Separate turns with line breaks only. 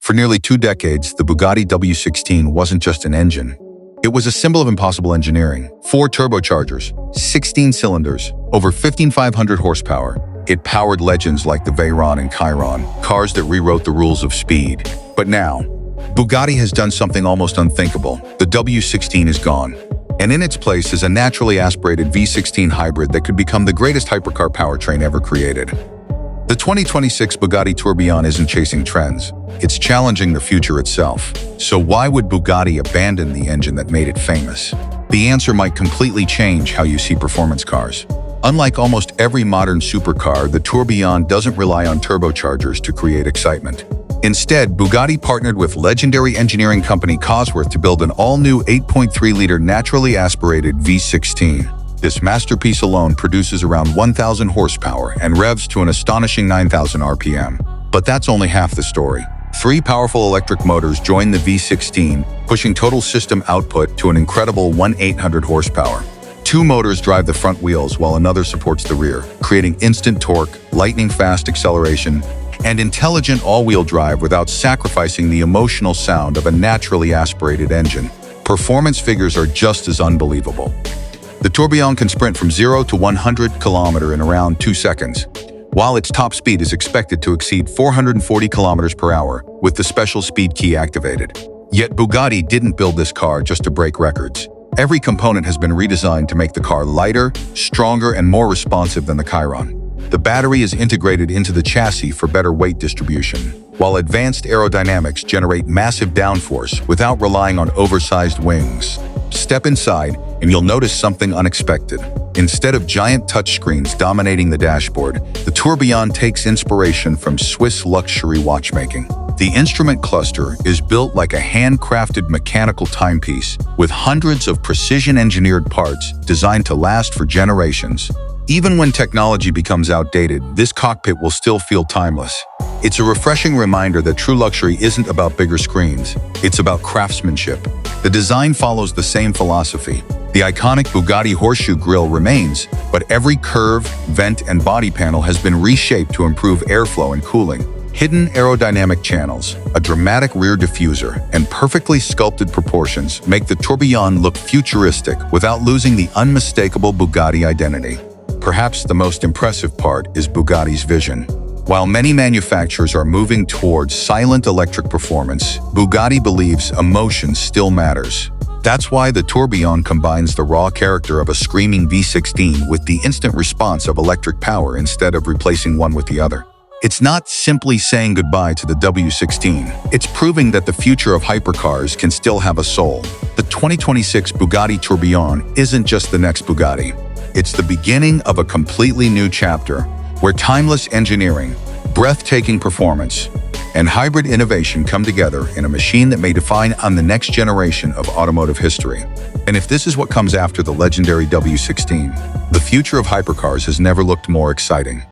For nearly 2 decades, the Bugatti W16 wasn't just an engine. It was a symbol of impossible engineering. 4 turbochargers, 16 cylinders, over 1,500 horsepower. It powered legends like the Veyron and Chiron, cars that rewrote the rules of speed. But now, Bugatti has done something almost unthinkable. The W16 is gone, and in its place is a naturally aspirated V16 hybrid that could become the greatest hypercar powertrain ever created. The 2026 Bugatti Tourbillon isn't chasing trends. It's challenging the future itself. So why would Bugatti abandon the engine that made it famous? The answer might completely change how you see performance cars. Unlike almost every modern supercar, the Tourbillon doesn't rely on turbochargers to create excitement. Instead, Bugatti partnered with legendary engineering company Cosworth to build an all-new 8.3-liter naturally aspirated V16. This masterpiece alone produces around 1,000 horsepower and revs to an astonishing 9,000 RPM. But that's only half the story. 3 powerful electric motors join the V16, pushing total system output to an incredible 1,800 horsepower. 2 motors drive the front wheels while another supports the rear, creating instant torque, lightning-fast acceleration, and intelligent all-wheel drive without sacrificing the emotional sound of a naturally aspirated engine. Performance figures are just as unbelievable. The Tourbillon can sprint from 0 to 100 km in around 2 seconds, while its top speed is expected to exceed 440 km per hour with the special speed key activated. Yet Bugatti didn't build this car just to break records. Every component has been redesigned to make the car lighter, stronger, and more responsive than the Chiron. The battery is integrated into the chassis for better weight distribution, while advanced aerodynamics generate massive downforce without relying on oversized wings. Step inside, and you'll notice something unexpected. Instead of giant touchscreens dominating the dashboard, the Tourbillon takes inspiration from Swiss luxury watchmaking. The instrument cluster is built like a handcrafted mechanical timepiece, with hundreds of precision-engineered parts designed to last for generations. Even when technology becomes outdated, this cockpit will still feel timeless. It's a refreshing reminder that true luxury isn't about bigger screens, it's about craftsmanship. The design follows the same philosophy. The iconic Bugatti horseshoe grille remains, but every curve, vent, and body panel has been reshaped to improve airflow and cooling. Hidden aerodynamic channels, a dramatic rear diffuser, and perfectly sculpted proportions make the Tourbillon look futuristic without losing the unmistakable Bugatti identity. Perhaps the most impressive part is Bugatti's vision. While many manufacturers are moving towards silent electric performance, Bugatti believes emotion still matters. That's why the Tourbillon combines the raw character of a screaming V16 with the instant response of electric power instead of replacing one with the other. It's not simply saying goodbye to the W16. It's proving that the future of hypercars can still have a soul. The 2026 Bugatti Tourbillon isn't just the next Bugatti. It's the beginning of a completely new chapter where timeless engineering, breathtaking performance, and hybrid innovation come together in a machine that may define on the next generation of automotive history. And if this is what comes after the legendary W16, the future of hypercars has never looked more exciting.